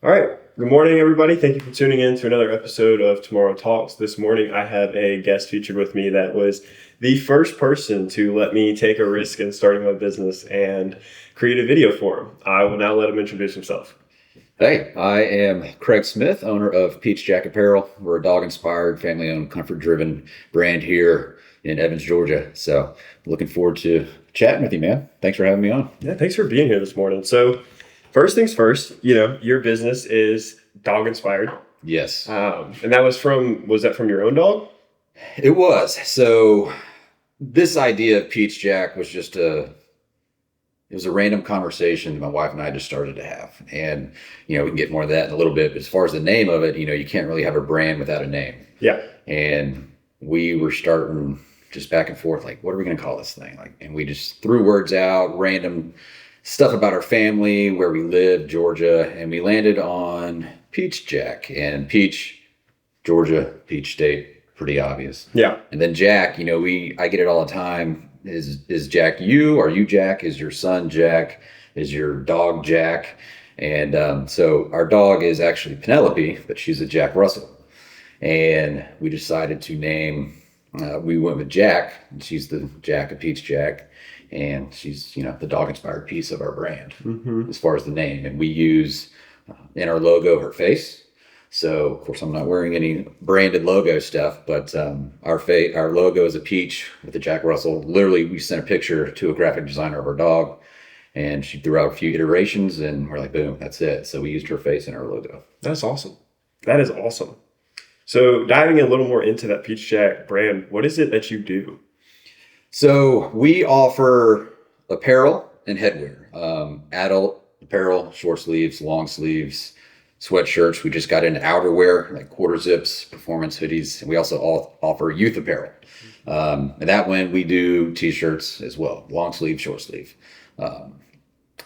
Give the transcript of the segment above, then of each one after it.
All right. Good morning, everybody. Thank you for tuning in to another episode of TMRO Talks. This morning, I have a guest featured with me that was the first person to let me take a risk in starting my business and create a video for him. I will now let him introduce himself. Hey, I am Craig Smith, owner of Peach Jack Apparel. We're a dog-inspired, family-owned, comfort-driven brand here in Evans, Georgia. So looking forward to chatting with you, man. Thanks for having me on. Yeah, thanks for being here this morning. So first things first, your business is dog-inspired. Yes. And that was that from your own dog? It was. So this idea of Peach Jack was it was a random conversation my wife and I just started to have. And, we can get more of that in a little bit. But as far as the name of it, you can't really have a brand without a name. Yeah. And we were starting just back and forth, like, what are we going to call this thing? And we just threw words out, random stuff about our family, where we live, Georgia. And we landed on Peach Jack. And Peach, Georgia, Peach State, pretty obvious. Yeah. And then Jack, I get it all the time. Is Jack you? Are you Jack? Is your son Jack? Is your dog Jack? And so our dog is actually Penelope, but she's a Jack Russell. And we decided to name, we went with Jack, and she's the Jack of Peach Jack. And she's, the dog-inspired piece of our brand as far as the name. And we use in our logo her face. So, of course, I'm not wearing any branded logo stuff, but our logo is a peach with a Jack Russell. Literally, we sent a picture to a graphic designer of our dog, and she threw out a few iterations, and we're like, boom, that's it. So we used her face in our logo. That's awesome. That is awesome. So diving a little more into that Peach Jack brand, what is it that you do? So we offer apparel and headwear, adult apparel, short sleeves, long sleeves, sweatshirts. We just got into outerwear, like quarter zips, performance hoodies. And we also offer youth apparel. And that one we do t-shirts as well, long sleeve, short sleeve.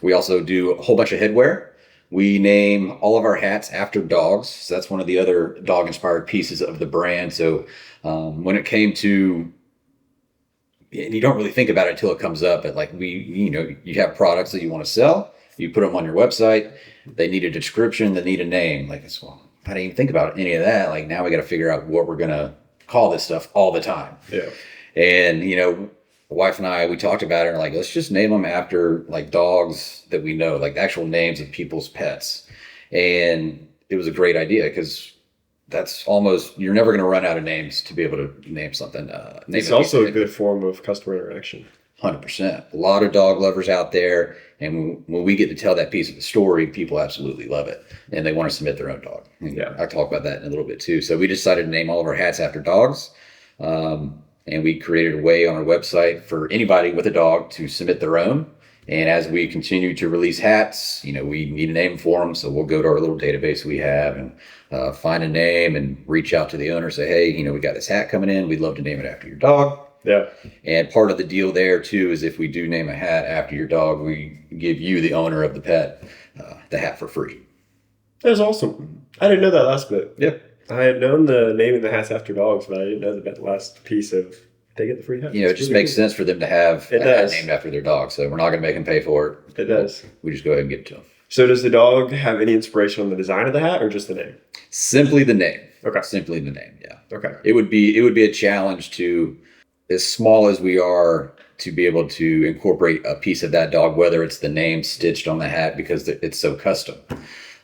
We also do a whole bunch of headwear. We name all of our hats after dogs. So that's one of the other dog-inspired pieces of the brand. So when it came to, and you don't really think about it until it comes up, but like you have products that you want to sell, you put them on your website, they need a description, they need a name. Like, well, I didn't even think about any of that. Like, now we got to figure out what we're going to call this stuff all the time. Yeah. And, the wife and I, we talked about it and like, let's just name them after like dogs that we know, like actual names of people's pets. And it was a great idea because that's you're never going to run out of names to be able to name something. It's also a good form of customer interaction. 100%. A lot of dog lovers out there. And when we get to tell that piece of the story, people absolutely love it. And they want to submit their own dog. And yeah. I'll talk about that in a little bit too. So we decided to name all of our hats after dogs. And we created a way on our website for anybody with a dog to submit their own. And as we continue to release hats, we need a name for them. So we'll go to our little database we have and find a name and reach out to the owner, say, hey, we got this hat coming in. We'd love to name it after your dog. Yeah. And part of the deal there too is if we do name a hat after your dog, we give you, the owner of the pet, the hat for free. That's awesome. I didn't know that last bit. Yep. I had known the naming the hats after dogs, but I didn't know that last piece of they get the free hat. It just makes sense for them to have a hat named after their dog. So we're not going to make them pay for it. It does. We just go ahead and give it to them. So does the dog have any inspiration on the design of the hat or just the name? Simply the name. Okay. Simply the name. Yeah. Okay. It would be a challenge to, as small as we are, to be able to incorporate a piece of that dog, whether it's the name stitched on the hat because it's so custom.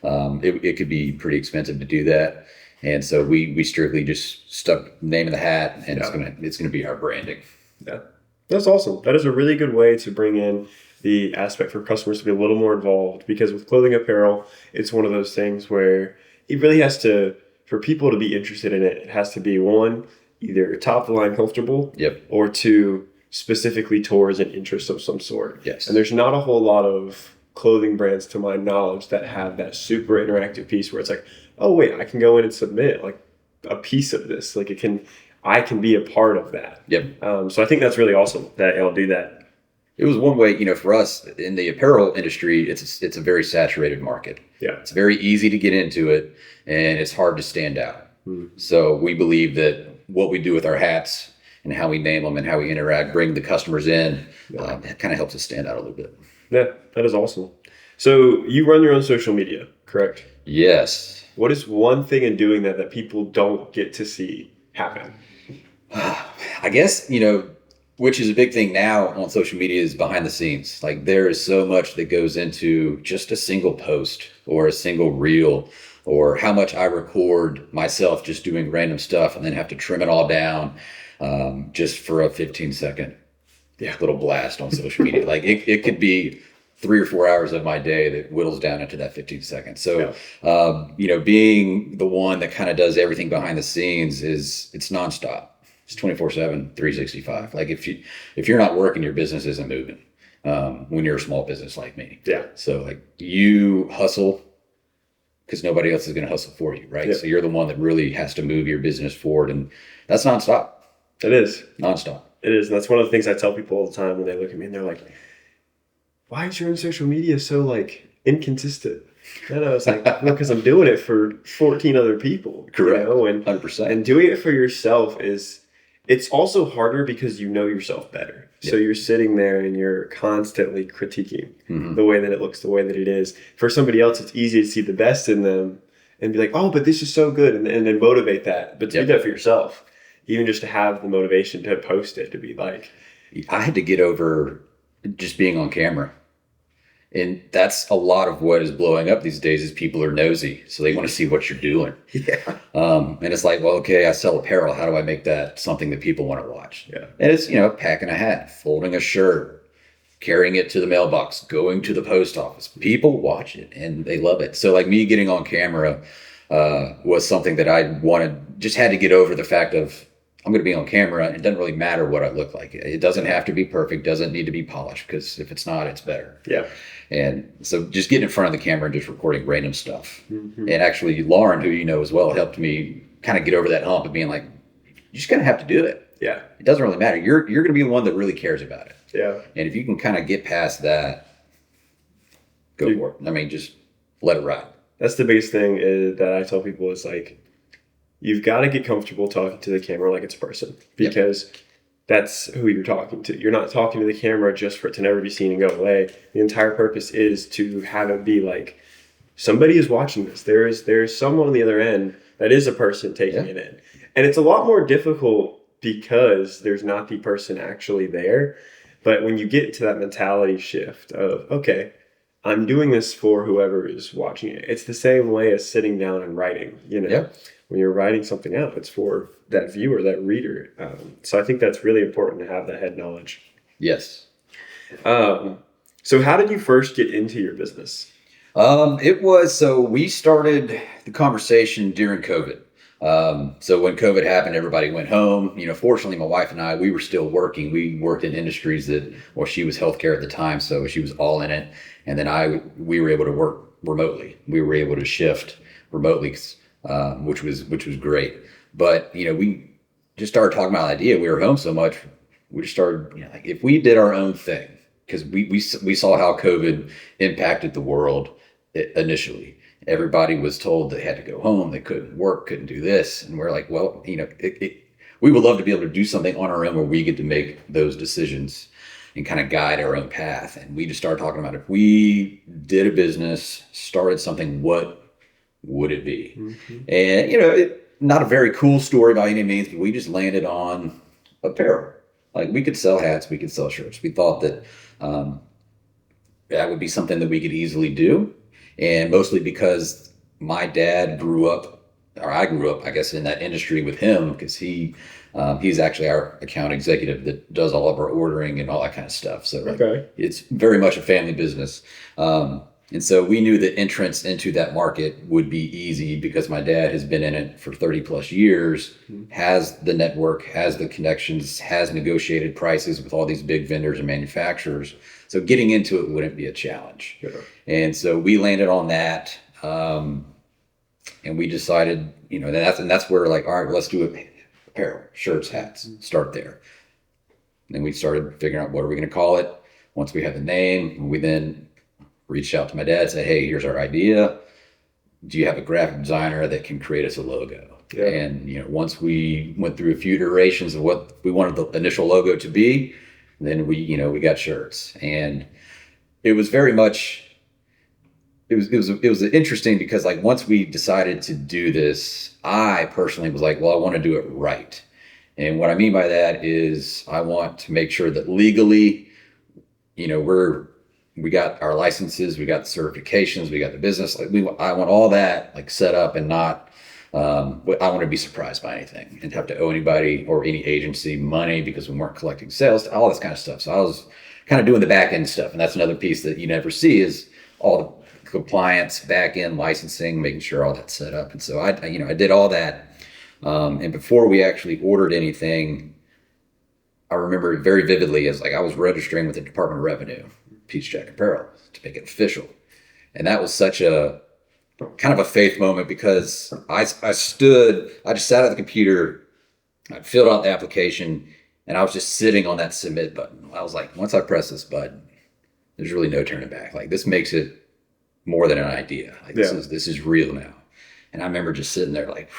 It could be pretty expensive to do that. And so we strictly just stuck the name of the hat, and it's gonna be our branding. Yeah, that's awesome. That is a really good way to bring in the aspect for customers to be a little more involved, because with clothing apparel, it's one of those things where it really has to, for people to be interested in it, it has to be one, either top of the line comfortable, yep, or two, specifically towards an interest of some sort. Yes. And there's not a whole lot of clothing brands, to my knowledge, that have that super interactive piece where it's like, oh wait, I can go in and submit like a piece of this. Like I can be a part of that. Yep. So I think that's really awesome that y'all do that. It was one way, for us in the apparel industry, it's a very saturated market. Yeah. It's very easy to get into it, and it's hard to stand out. So we believe that what we do with our hats and how we name them and how we interact, bring the customers in, it kind of helps us stand out a little bit. Yeah, that is awesome. So you run your own social media, correct? Yes. What is one thing in doing that people don't get to see happen? I guess, which is a big thing now on social media, is behind the scenes. Like, there is so much that goes into just a single post or a single reel, or how much I record myself just doing random stuff and then have to trim it all down just for a 15-second little blast on social media. Like, it could be 3 or 4 hours of my day that whittles down into that 15 seconds. So, being the one that kind of does everything behind the scenes it's nonstop. It's 24/7, 365. Like, if you're not working, your business isn't moving. When you're a small business like me. Yeah. So, like, you hustle because nobody else is going to hustle for you, right? Yeah. So you're the one that really has to move your business forward, and that's nonstop. It is. Nonstop. It is. And that's one of the things I tell people all the time when they look at me and they're like, why is your own social media so, like, inconsistent? And I was like, because I'm doing it for 14 other people. Correct. 100%. And doing it for yourself it's also harder because you know yourself better. Yeah. So you're sitting there and you're constantly critiquing the way that it looks, the way that it is. For somebody else, it's easy to see the best in them and be like, oh, but this is so good. And then motivate that. But to do that for yourself, even just to have the motivation to post it, to be like. I had to get over just being on camera. And that's a lot of what is blowing up these days, is people are nosy. So they want to see what you're doing. Yeah. And it's like, well, okay, I sell apparel. How do I make that something that people want to watch? Yeah. And it's, packing a hat, folding a shirt, carrying it to the mailbox, going to the post office. People watch it and they love it. So, like, me getting on camera was something that I just had to get over the fact of, I'm going to be on camera, and it doesn't really matter what I look like. It doesn't have to be perfect, doesn't need to be polished, because if it's not, it's better. Yeah. And so just getting in front of the camera and just recording random stuff. And actually, Lauren, who you know as well, helped me kind of get over that hump of being like, you're just going to have to do it. Yeah. It doesn't really matter. You're going to be the one that really cares about it. Yeah. And if you can kind of get past that, go for it. I mean, just let it ride. That's the biggest thing that I tell people is, like, you've got to get comfortable talking to the camera like it's a person, because that's who you're talking to. You're not talking to the camera just for it to never be seen and go away. The entire purpose is to have it be like, somebody is watching this. There is someone on the other end that is a person taking it in. And it's a lot more difficult because there's not the person actually there. But when you get to that mentality shift of, okay, I'm doing this for whoever is watching it. It's the same way as sitting down and writing, When you're writing something out, it's for that viewer, that reader. So I think that's really important to have that head knowledge. Yes. So how did you first get into your business? So we started the conversation during COVID. So when COVID happened, everybody went home. Fortunately, my wife and I, we were still working. We worked in industries she was healthcare at the time, so she was all in it. And then we were able to work remotely. We were able to shift remotely, which was great. But, we just started talking about the idea. We were home so much. We just started, like, if we did our own thing, because we saw how COVID impacted the world initially. Everybody was told they had to go home. They couldn't work, couldn't do this. And we're like, well, we would love to be able to do something on our own where we get to make those decisions and kind of guide our own path. And we just started talking about, if we did a business, started something, what would it be? And, not a very cool story by any means, but we just landed on apparel. Like, we could sell hats, we could sell shirts. We thought that that would be something that we could easily do. And mostly because my dad I grew up, I guess, in that industry with him, because he's actually our account executive that does all of our ordering and all that kind of stuff. So it's very much a family business. And so we knew that entrance into that market would be easy because my dad has been in it for 30 plus years, has the network, has the connections, has negotiated prices with all these big vendors and manufacturers. So getting into it wouldn't be a challenge. Sure. And so we landed on that. And we decided, that's where, like, all right, let's do apparel, shirts, hats, start there. And then we started figuring out, what are we going to call it? Once we had the name, we then reached out to my dad, said, hey, here's our idea. Do you have a graphic designer that can create us a logo? Yeah. And, once we went through a few iterations of what we wanted the initial logo to be, then we got shirts. And it was very much it was interesting because like once we decided to do this, I personally was like, well, I want to do it right. And what I mean by that is I want to make sure that legally, we got our licenses, we got the certifications, we got the business. Like I want all that like set up and not. I want to be surprised by anything and have to owe anybody or any agency money because we weren't collecting sales, all this kind of stuff. So I was kind of doing the back end stuff, and that's another piece that you never see is all the compliance, back end licensing, making sure all that's set up. And so I did all that. And before we actually ordered anything, I remember it very vividly as like I was registering with the Department of Revenue, Peach Jack Apparel, to make it official. And that was such a kind of a faith moment because I just sat at the computer, I filled out the application, and I was just sitting on that submit button. I was like, once I press this button, there's really no turning back. Like this makes it more than an idea. Like this is real now. And I remember just sitting there like,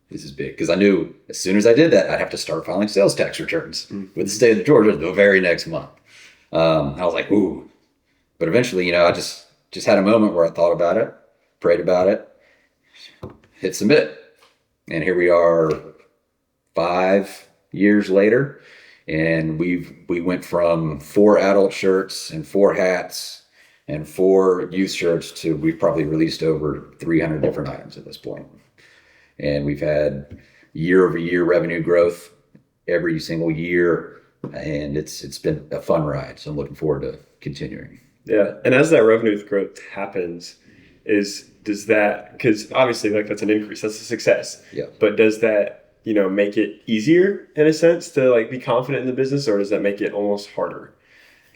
this is big. Because I knew as soon as I did that, I'd have to start filing sales tax returns with the state of Georgia the very next month. I was like, ooh. But eventually, I just had a moment where I thought about it, prayed about it, hit submit. And here we are 5 years later. And we went from 4 adult shirts and 4 hats and 4 youth shirts to we've probably released over 300 different items at this point. And we've had year-over-year revenue growth every single year, and it's been a fun ride. So I'm looking forward to continuing. Yeah, and as that revenue growth happens, does that, because obviously like that's an increase, that's a success. Yeah. But does that make it easier in a sense to like be confident in the business, or does that make it almost harder?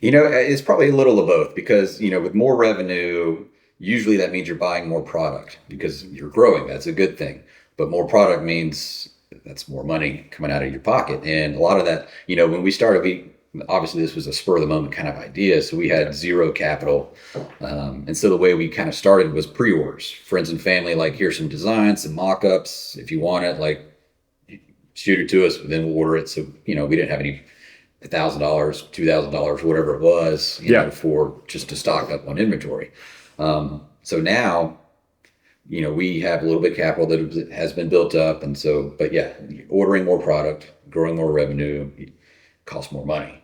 It's probably a little of both because with more revenue, usually that means you're buying more product because you're growing. That's a good thing. But more product means that's more money coming out of your pocket. And a lot of that, when we started, obviously this was a spur of the moment kind of idea. So we had zero capital. And so the way we kind of started was pre-orders. Friends and family, like here's some designs, some mock-ups. If you want it, like shoot it to us, then we'll order it. So, we didn't have any $1,000, $2,000, whatever it was, for just to stock up on inventory. So now, we have a little bit of capital that has been built up. And so, but yeah, ordering more product, growing more revenue costs more money.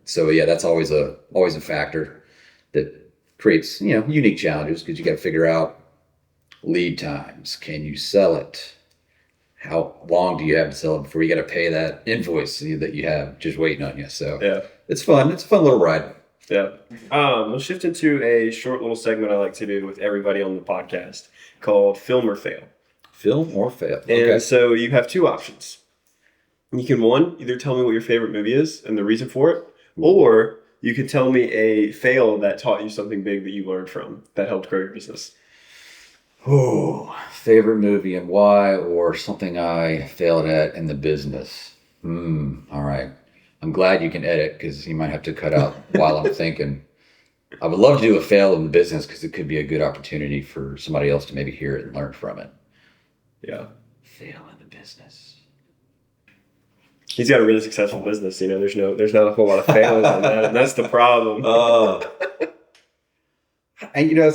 So yeah, that's always a factor that creates, unique challenges because you got to figure out lead times. Can you sell it? How long do you have to sell it before you got to pay that invoice that you have just waiting on you? So yeah, it's fun. It's a fun little ride. Yeah. We'll shift into a short little segment I like to do with everybody on the podcast called Film or Fail. Film or Fail. Okay. And so you have 2 options. You can either tell me what your favorite movie is and the reason for it, or you could tell me a fail that taught you something big that you learned from that helped grow your business. Oh, favorite movie and why, or something I failed at in the business. All right. I'm glad you can edit because you might have to cut out while I'm thinking. I would love to do a fail in the business because it could be a good opportunity for somebody else to maybe hear it and learn from it. Yeah. Fail in the business. He's got a really successful business. There's not a whole lot of failures in that, and that's the problem. And I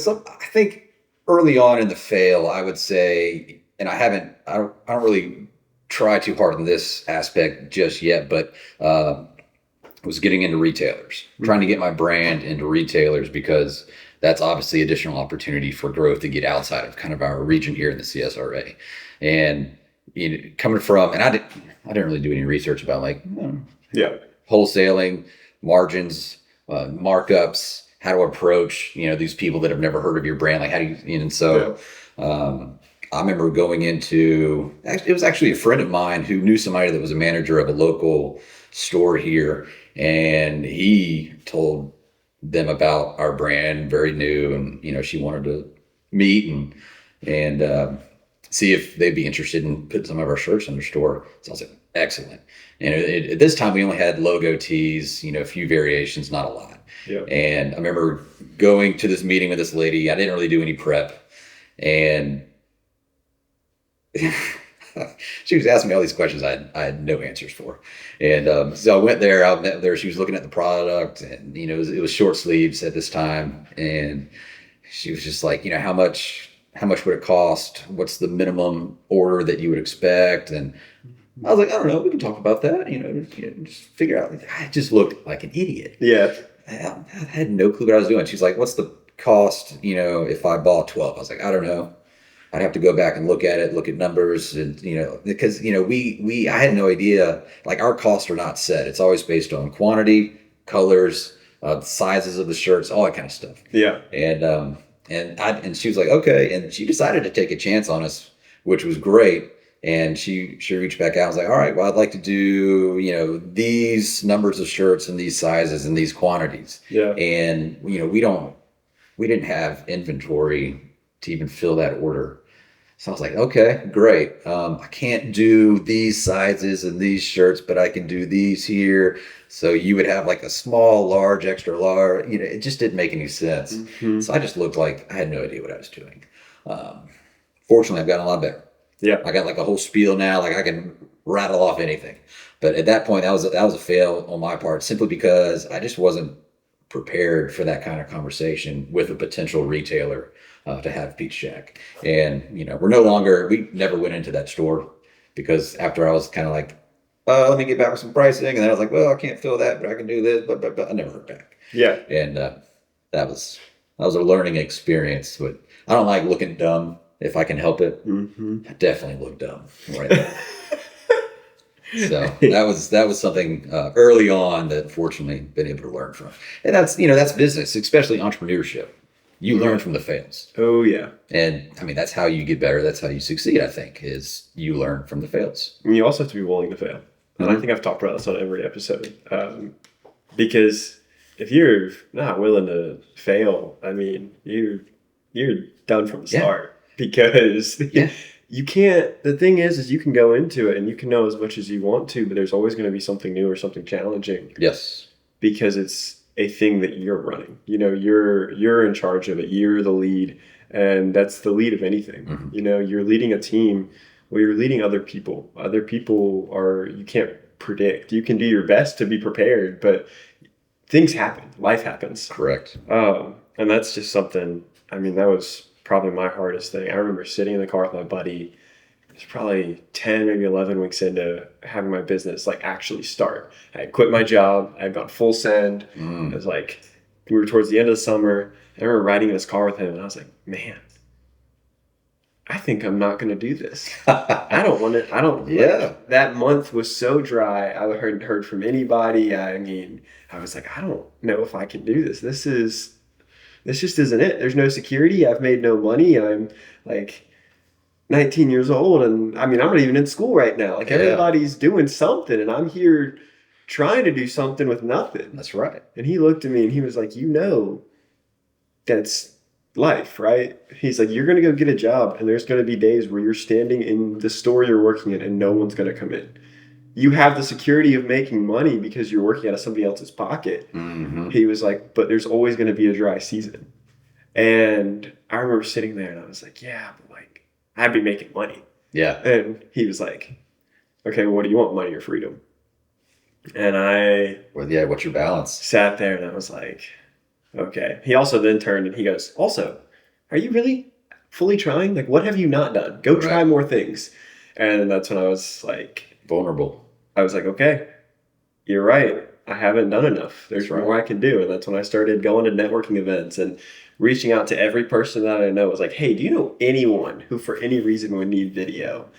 think early on in the fail, I would say, and I don't really try too hard on this aspect just yet, but was getting into retailers, trying to get my brand into retailers because that's obviously additional opportunity for growth to get outside of kind of our region here in the CSRA. And coming from, and I didn't really do any research about wholesaling, margins, markups, how to approach these people that have never heard of your brand, like how do you, and so. I remember going into, it was actually a friend of mine who knew somebody that was a manager of a local store here. And he told them about our brand, very new. And, she wanted to meet and see if they'd be interested in putting some of our shirts in their store. So I was like, excellent. And at this time, we only had logo tees, a few variations, not a lot. Yeah. And I remember going to this meeting with this lady. I didn't really do any prep. And she was asking me all these questions I had no answers for. And so I went there, I met there. She was looking at the product, and, it was short sleeves at this time. And she was just like, how much would it cost? What's the minimum order that you would expect? And I was like, I don't know. We can talk about that. Just figure out. I just looked like an idiot. Yeah. I had no clue what I was doing. She's like, what's the cost, if I bought 12? I was like, I don't know. I'd have to go back and look at it, look at numbers, and because I had no idea. Like, our costs are not set. It's always based on quantity, colors, the sizes of the shirts, all that kind of stuff. Yeah. And she was like, okay, and she decided to take a chance on us, which was great. And she reached back out and was like, all right, well, I'd like to do, these numbers of shirts and these sizes and these quantities. Yeah. And, we didn't have inventory to even fill that order. So I was like, okay, great. I can't do these sizes and these shirts, but I can do these here. So you would have like a small, large, extra large, it just didn't make any sense. Mm-hmm. So I just looked like I had no idea what I was doing. Fortunately, I've gotten a lot better. Yeah. I got like a whole spiel now, like I can rattle off anything. But at that point, that was a fail on my part, simply because I just wasn't prepared for that kind of conversation with a potential retailer to have Peach Jack. And, we never went into that store, because after I was kind of like, let me get back with some pricing. And then I was like, well, I can't fill that, but I can do this, but I never heard back. Yeah. And that was a learning experience. But I don't like looking dumb. If I can help it, mm-hmm. I definitely look dumb right now. So that was something early on that fortunately been able to learn from. And that's business, especially entrepreneurship. You learn from the fails. Oh yeah. And I mean, that's how you get better. That's how you succeed, I think, is you learn from the fails. And you also have to be willing to fail. And I think I've talked about this on every episode. Because if you're not willing to fail, I mean, you're done from the start. Because you can't, the thing is you can go into it and you can know as much as you want to, but there's always going to be something new or something challenging. Yes. Because it's a thing that you're running. You're in charge of it. You're the lead. And that's the lead of anything. Mm-hmm. You're leading a team. Well, you're leading other people. Other people you can't predict. You can do your best to be prepared, but things happen. Life happens. Correct. And that's just something, I mean, that was probably my hardest thing. I remember sitting in the car with my buddy. It was probably 10, maybe 11 weeks into having my business actually start. I had quit my job. I had gone full send. It was we were towards the end of the summer. I remember riding in this car with him, and I was like, man, I think I'm not going to do this. I don't want to. I don't. Yeah. That month was so dry. I hadn't heard from anybody. I mean, I was like, I don't know if I can do this. This just isn't it. There's no security. I've made no money. I'm 19 years old, and I mean, I'm not even in school right now. Everybody's doing something, and I'm here trying to do something with nothing. That's right. And he looked at me and he was like, that's life, right? He's like, you're going to go get a job, and there's going to be days where you're standing in the store you're working in and no one's going to come in. You have the security of making money because you're working out of somebody else's pocket. Mm-hmm. He was like, but there's always going to be a dry season. And I remember sitting there and I was like, yeah, but I'd be making money. Yeah. And he was like, okay, well, what do you want, money or freedom? And what's your balance? Sat there and I was like, okay. He also then turned and he goes, also, are you really fully trying? What have you not done? Go try more things. And that's when I was vulnerable. I was like, okay, you're right. I haven't done enough. There's more I can do. And that's when I started going to networking events and reaching out to every person that I know. I was like, hey, do you know anyone who for any reason would need video?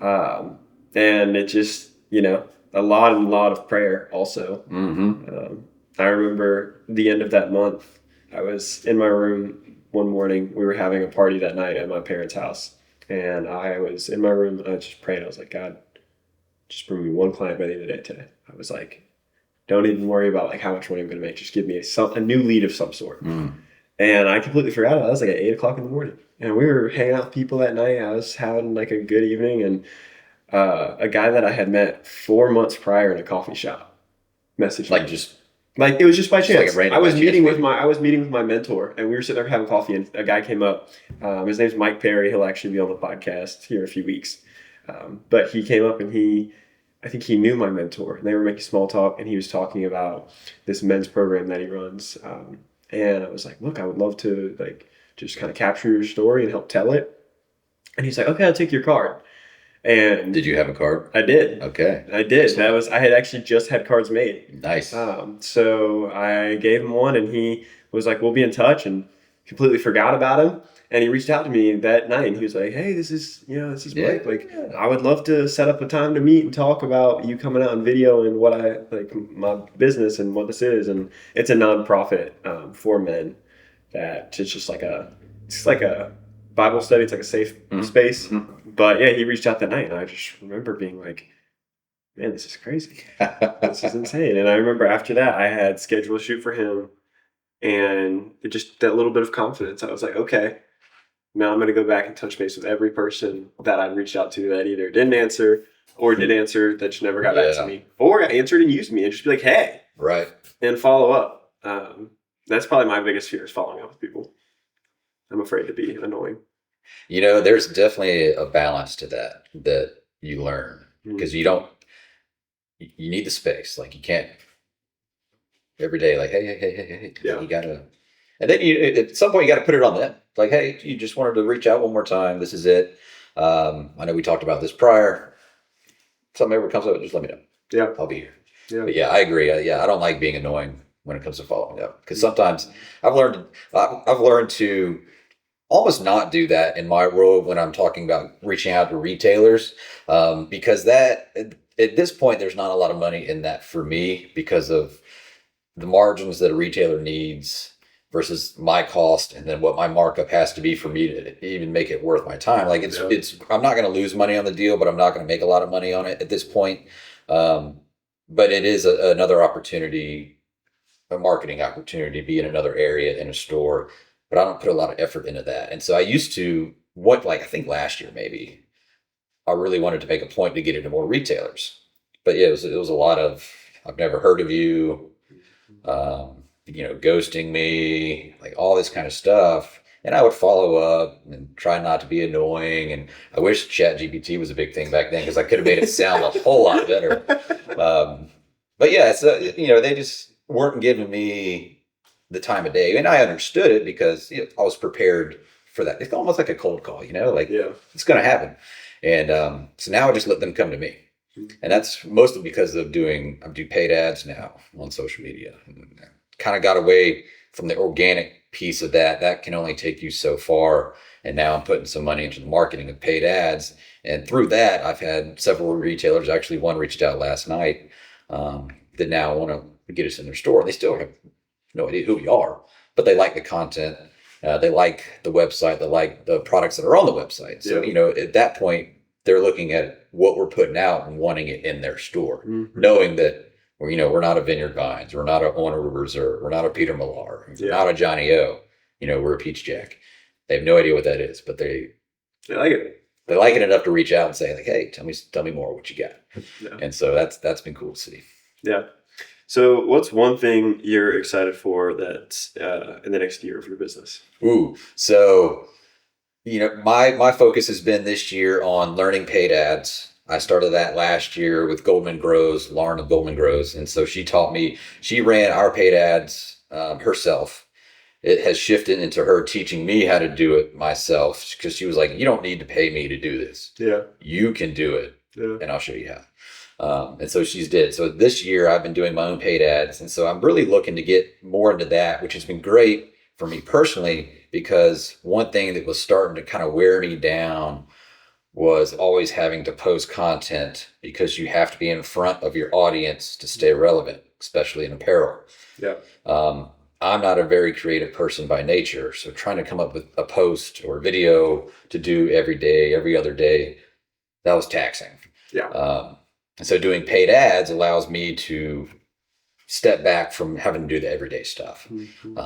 And it just, a lot of prayer also. Mm-hmm. I remember the end of that month, I was in my room one morning. We were having a party that night at my parents' house. And I was in my room and I just prayed. I was like, God, just bring me one client by the end of the day today. I was like, don't even worry about how much money I'm going to make. Just give me a new lead of some sort. Mm. And I completely forgot about it. I was at 8 o'clock in the morning. And we were hanging out with people that night. I was having a good evening. And a guy that I had met 4 months prior in a coffee shop messaged me. It was just by chance. I was meeting with my mentor, and we were sitting there having coffee, and a guy came up. His name's Mike Perry. He'll actually be on the podcast here in a few weeks. But he came up and I think he knew my mentor, and they were making small talk, and he was talking about this men's program that he runs. And I was like, look, I would love to like just kind of capture your story and help tell it. And he's like, okay, I'll take your card. And Did you have a card? I did. Okay. I did. I had actually just had cards made. Nice. So I gave him one, and he was like, we'll be in touch, and completely forgot about him. And he reached out to me that night, and he was like, hey, this is Blake. Like, I would love to set up a time to meet and talk about you coming out on video and what I like, my business and what this is. And it's a nonprofit for men that it's just like a Bible study. It's like a safe space. But yeah, he reached out that night, and I just remember being like, man, this is crazy. This is insane. And I remember after that, I had scheduled a shoot for him, and it just that little bit of confidence. I was like, okay, now I'm going to go back and touch base with every person that I reached out to that either didn't answer or did answer that just never got back to me, or answered and used me, and just be like, hey. Right. And follow up. That's probably my biggest fear, is following up with people. I'm afraid to be annoying. There's definitely a balance to that you learn, because you need the space. Like, you can't every day, like, hey. Yeah. You gotta, and then at some point you gotta put it on them. Like, hey, you just wanted to reach out one more time. This is it. I know we talked about this prior. If something ever comes up, just let me know. Yeah. I'll be here. Yeah. But yeah, I agree. I don't like being annoying when it comes to following up, because sometimes I've learned to almost not do that in my world when I'm talking about reaching out to retailers, because that at this point there's not a lot of money in that for me, because of the margins that a retailer needs versus my cost, and then what my markup has to be for me to even make it worth my time. Like, it's I'm not going to lose money on the deal, but I'm not going to make a lot of money on it at this point. But it is another opportunity, a marketing opportunity to be in another area in a store. But I don't put a lot of effort into that. And so I used to, I think last year maybe, I really wanted to make a point to get into more retailers. But yeah, it was a lot of, I've never heard of you, ghosting me, like all this kind of stuff. And I would follow up and try not to be annoying. And I wish ChatGPT was a big thing back then, because I could have made it sound a whole lot better. But yeah, so, they just weren't giving me the time of day. And I understood it, because I was prepared for that. It's almost like a cold call, it's going to happen. And so now I just let them come to me. And that's mostly because I do paid ads now on social media. And kind of got away from the organic piece of that. That can only take you so far. And now I'm putting some money into the marketing of paid ads. And through that, I've had several retailers, actually one reached out last night, that now want to get us in their store. They still have no idea who we are, but they like the content. They like the website. They like the products that are on the website. So, at that point, they're looking at what we're putting out and wanting it in their store, knowing that, we're not a Vineyard Vines, we're not a Owner Reserve, we're not a Peter Millar, we're not a Johnny O, we're a Peach Jack. They have no idea what that is, but they like it. They like it enough to reach out and say, like, hey, tell me more what you got. Yeah. And so that's been cool to see. Yeah. So what's one thing you're excited for that's in the next year of your business? Ooh, so, my focus has been this year on learning paid ads. I started that last year with Goldman Grows, Lauren of Goldman Grows. And so she taught me, she ran our paid ads herself. It has shifted into her teaching me how to do it myself, because she was like, you don't need to pay me to do this. Yeah. You can do it. Yeah. And I'll show you how. And so she's did. So this year I've been doing my own paid ads. And so I'm really looking to get more into that, which has been great for me personally, because one thing that was starting to kind of wear me down was always having to post content, because you have to be in front of your audience to stay relevant, especially in apparel. Yeah. I'm not a very creative person by nature. So trying to come up with a post or video to do every day, every other day, that was taxing. Yeah. And so doing paid ads allows me to step back from having to do the everyday stuff. Mm-hmm.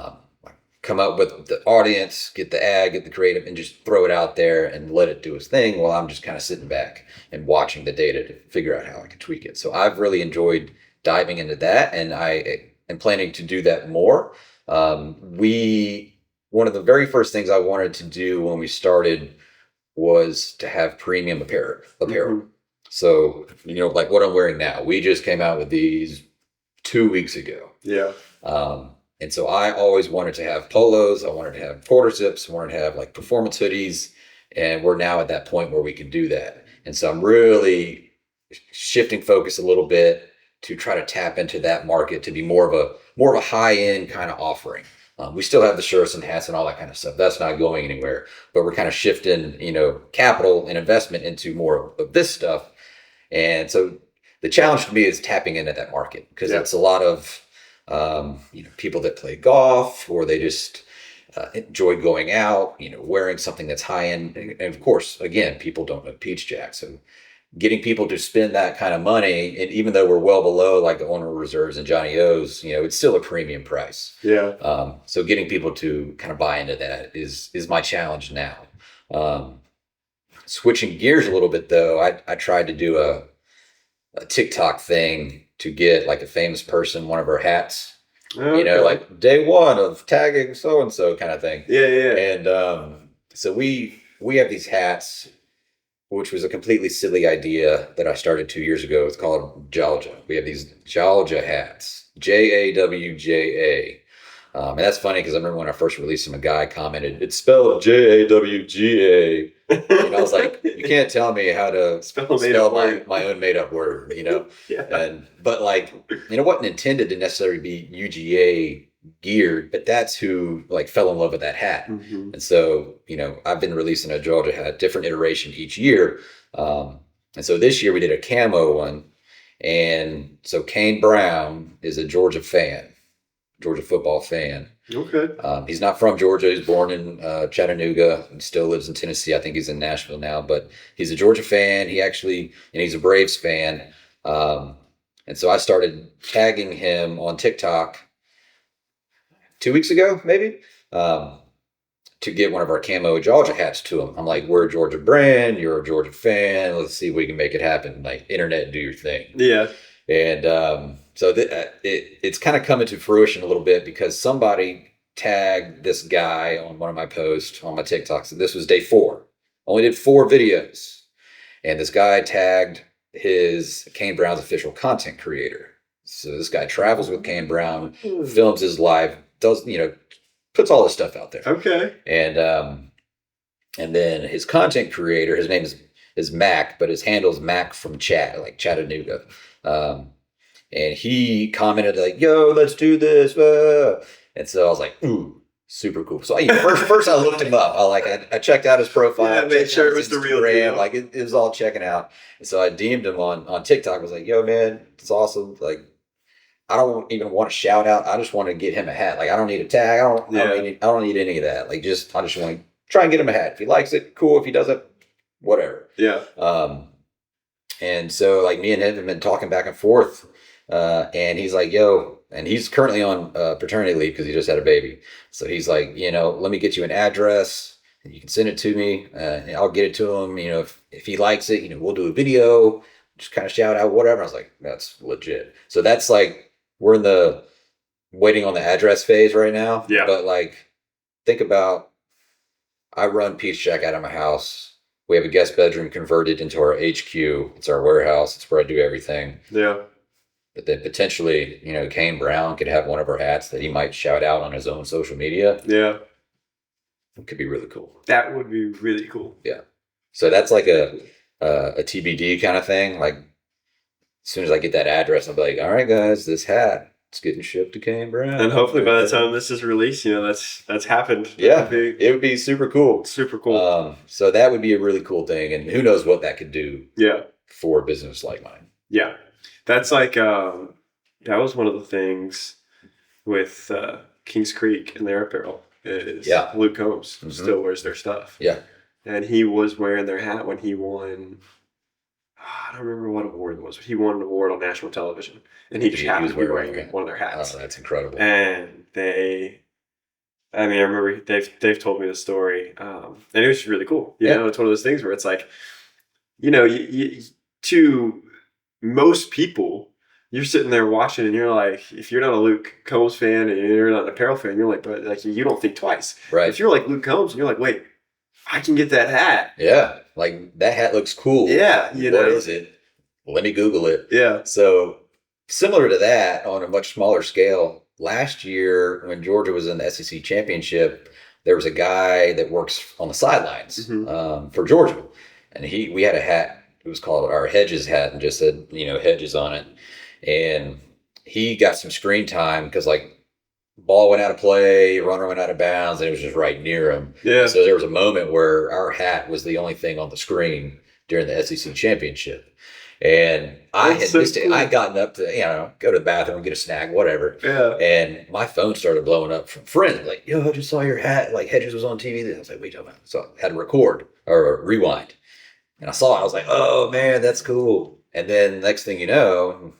Come up with the audience, get the ad, get the creative, and just throw it out there and let it do its thing while I'm just kind of sitting back and watching the data to figure out how I can tweak it. So I've really enjoyed diving into that, and I am planning to do that more. One of the very first things I wanted to do when we started was to have premium apparel. Mhm. So, like what I'm wearing now, we just came out with these 2 weeks ago. Yeah. And so I always wanted to have polos. I wanted to have quarter zips. I wanted to have like performance hoodies. And we're now at that point where we can do that. And so I'm really shifting focus a little bit to try to tap into that market to be more of a high end kind of offering. We still have the shirts and hats and all that kind of stuff. That's not going anywhere, but we're kind of shifting, capital and investment into more of this stuff. And so the challenge to me is tapping into that market because it's a lot of, people that play golf or they just enjoy going out, wearing something that's high end. And of course, again, people don't know Peach Jack. So getting people to spend that kind of money, and even though we're well below like the owner reserves and Johnny O's, it's still a premium price. Yeah. So getting people to kind of buy into that is my challenge now. Switching gears a little bit though, I tried to do a TikTok thing to get like a famous person one of our hats. Okay. Like day one of tagging so and so kind of thing. Yeah. And so we have these hats, which was a completely silly idea that I started 2 years ago. It's called Jawja. We have these Jawja hats, Jawja. And that's funny because I remember when I first released them, a guy commented, "It's spelled Jawga." And I was like, "You can't tell me how to spell my own made up word," Yeah. But like, it wasn't intended to necessarily be UGA geared, but that's who like fell in love with that hat. Mm-hmm. And so, I've been releasing a Georgia hat, different iteration each year. And so this year we did a camo one. And so Kane Brown is a Georgia football fan. Okay. He's not from Georgia. He's born in Chattanooga and still lives in Tennessee. I think he's in Nashville now, but he's a Georgia fan. And he's a Braves fan. And so I started tagging him on TikTok 2 weeks ago, maybe, to get one of our camo Georgia hats to him. I'm like, we're a Georgia brand. You're a Georgia fan. Let's see if we can make it happen. Like, internet, do your thing. Yeah. And so it's kind of coming to fruition a little bit because somebody tagged this guy on one of my posts on my TikTok. So this was day 4. Only did 4 videos. And this guy tagged his Kane Brown's official content creator. So this guy travels with Kane Brown, films his live, does, puts all this stuff out there. Okay. And then his content creator, his name is Mac, but his handle is Mac from Chattanooga. And he commented like, "Yo, let's do this." And so I was like, "Ooh, super cool." So first I looked him up. I checked out his profile. Yeah, made sure it was the real deal. Like it was all checking out. And so I DM'd him on TikTok. I was like, "Yo, man, it's awesome. Like, I don't even want to shout out. I just want to get him a hat. Like, I don't need a tag. I don't need any of that. Like, I just want to try and get him a hat. If he likes it, cool. If he doesn't, whatever." Yeah. And so like me and him have been talking back and forth. And he's like, "Yo," and he's currently on paternity leave because he just had a baby. So he's like, "Let me get you an address and you can send it to me. And I'll get it to him. If he likes it, we'll do a video, just kind of shout out, whatever." I was like, "That's legit." So that's like, we're in the waiting on the address phase right now. Yeah. But like, think about, I run Peach Jack out of my house. We have a guest bedroom converted into our HQ. It's our warehouse. It's where I do everything. Yeah. But then potentially, Kane Brown could have one of our hats that he might shout out on his own social media. Yeah. It could be really cool. That would be really cool. Yeah. So that's like a TBD kind of thing. Like, as soon as I get that address, I'll be like, "All right, guys, this hat, it's getting shipped to Kane Brown." And hopefully by the time this is released, that's happened. Yeah, it would be super cool. Super cool. So that would be a really cool thing, and who knows what that could do. Yeah. For a business like mine. Yeah, that's like that was one of the things with Kings Creek and their apparel is Luke Combs still wears their stuff. Yeah, and he was wearing their hat when he won. I don't remember what award it was, but he won an award on national television, and he just happened to be wearing one of their hats. Oh, that's incredible. And I remember they've told me the story, and it was really cool. You know, it's one of those things where it's like, you to most people, you're sitting there watching, and you're like, if you're not a Luke Combs fan and you're not an apparel fan, you're like, but like you don't think twice. Right. If you're like Luke Combs, and you're like, wait, I can get that hat. Yeah. Like that hat looks cool. Yeah. What is it? Let me Google it. Yeah. So similar to that on a much smaller scale, last year when Georgia was in the SEC championship, there was a guy that works on the sidelines for Georgia. And we had a hat. It was called our Hedges hat and just said, Hedges on it. And he got some screen time because like ball went out of play, runner went out of bounds, and it was just right near him. Yeah. So there was a moment where our hat was the only thing on the screen during the SEC championship. And I had missed it. I had gotten up to, go to the bathroom, get a snack, whatever. Yeah. And my phone started blowing up from friends. Like, I just saw your hat. Like, Hedges was on TV. I was like, what are you talking about? So I had to record or rewind. And I saw it. I was like, oh, man, that's cool. And then next thing you know,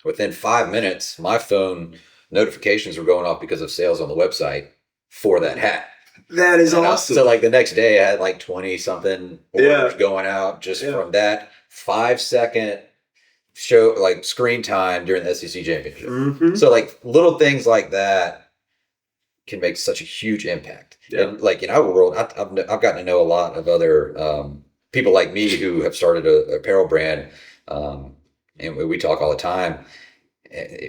within 5 minutes, my phone notifications were going off because of sales on the website for that hat. That is awesome. So like the next day I had like 20 something orders going out just from that 5-second show, like screen time during the SEC championship. So like little things like that can make such a huge impact. And like in our world, I've gotten to know a lot of other people like me who have started an apparel brand. And we talk all the time.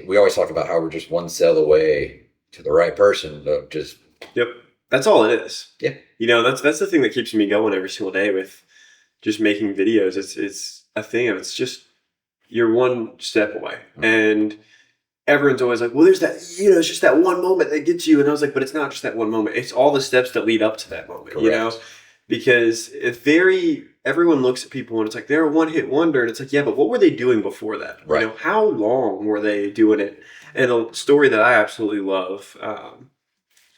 We always talk about how we're just one sale away to the right person, but just that's all it is. Yeah, that's the thing that keeps me going every single day with just making videos. It's a thing of it's just you're one step away, and everyone's always like, well, there's that it's just that one moment that gets you, and I was like, but it's not just that one moment. It's all the steps that lead up to that moment. Correct. Because everyone looks at people and it's like they're a one-hit wonder, and it's like, yeah, but what were they doing before that? Right. How long were they doing it? And a story that I absolutely love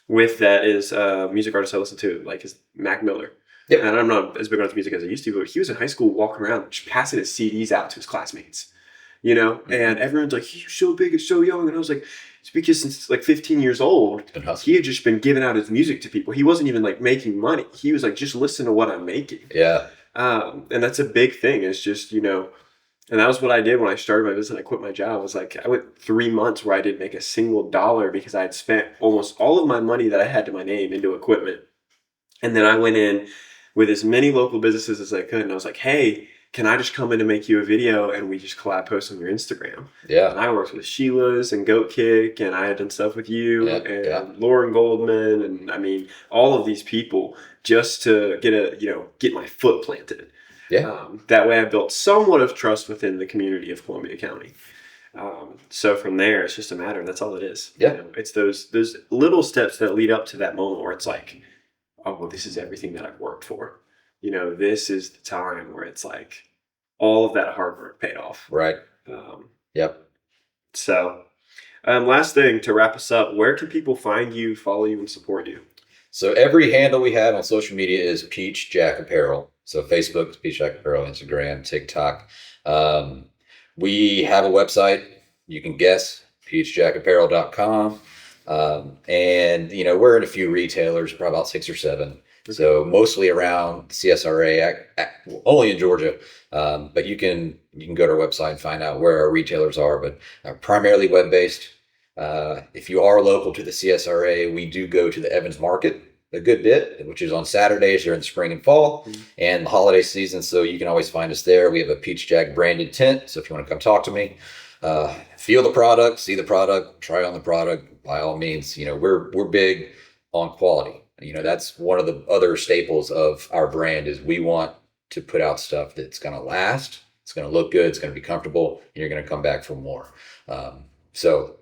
with that is a music artist I listen to, like is Mac Miller. Yep. And I'm not as big on his music as I used to, but he was in high school walking around just passing his CDs out to his classmates. And everyone's like, he's so big and so young, and I was like, it's because since like 15 years old, he had just been giving out his music to people. He wasn't even like making money. He was like, just listen to what I'm making. Yeah. And that's a big thing. It's just, and that was what I did when I started my business. I quit my job. I was like, I went 3 months where I didn't make a single dollar because I had spent almost all of my money that I had to my name into equipment. And then I went in with as many local businesses as I could. And I was like, hey, can I just come in and make you a video and we just collab post on your Instagram? Yeah. And I worked with Sheila's and Goat Kick, and I had done stuff with you and Lauren Goldman, and I mean all of these people just to get my foot planted. Yeah. That way I built somewhat of trust within the community of Columbia County. So from there, it's just a matter. That's all it is. Yeah. It's those little steps that lead up to that moment where it's like, oh, well, this is everything that I've worked for. This is the time where it's like all of that hard work paid off. Right. Yep. So, last thing to wrap us up, where can people find you, follow you, and support you? So every handle we have on social media is Peach Jack Apparel. So Facebook is Peach Jack Apparel, Instagram, TikTok. We have a website. You can guess, PeachJackApparel.com. And, we're in a few retailers, probably about 6 or 7. So mostly around CSRA, only in Georgia. But you can go to our website and find out where our retailers are, but primarily web-based. If you are local to the CSRA, we do go to the Evans Market a good bit, which is on Saturdays during the spring and fall and the holiday season. So you can always find us there. We have a Peach Jack branded tent. So if you want to come talk to me, feel the product, see the product, try on the product, by all means, we're big on quality. That's one of the other staples of our brand is we want to put out stuff that's going to last. It's going to look good. It's going to be comfortable. And you're going to come back for more. So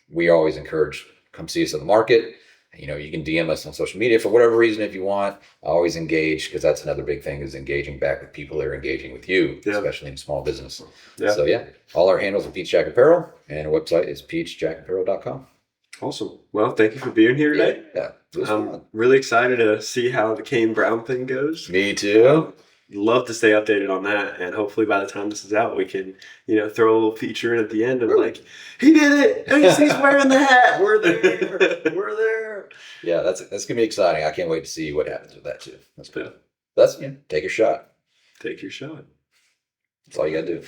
we always encourage, come see us at the market. You can DM us on social media for whatever reason if you want. Always engage, because that's another big thing is engaging back with people that are engaging with you, especially in small business. Yeah. So all our handles are Peach Jack Apparel, and our website is PeachJackApparel.com. Awesome. Well, thank you for being here today. Yeah. I'm really excited to see how the Kane Brown thing goes. Me too. Love to stay updated on that, and hopefully by the time this is out, we can, throw a little feature in at the end of like, he did it. He's wearing the hat. We're there. We're there. Yeah, that's gonna be exciting. I can't wait to see what happens with that too. That's good. That's take your shot. Take your shot. That's all you gotta do.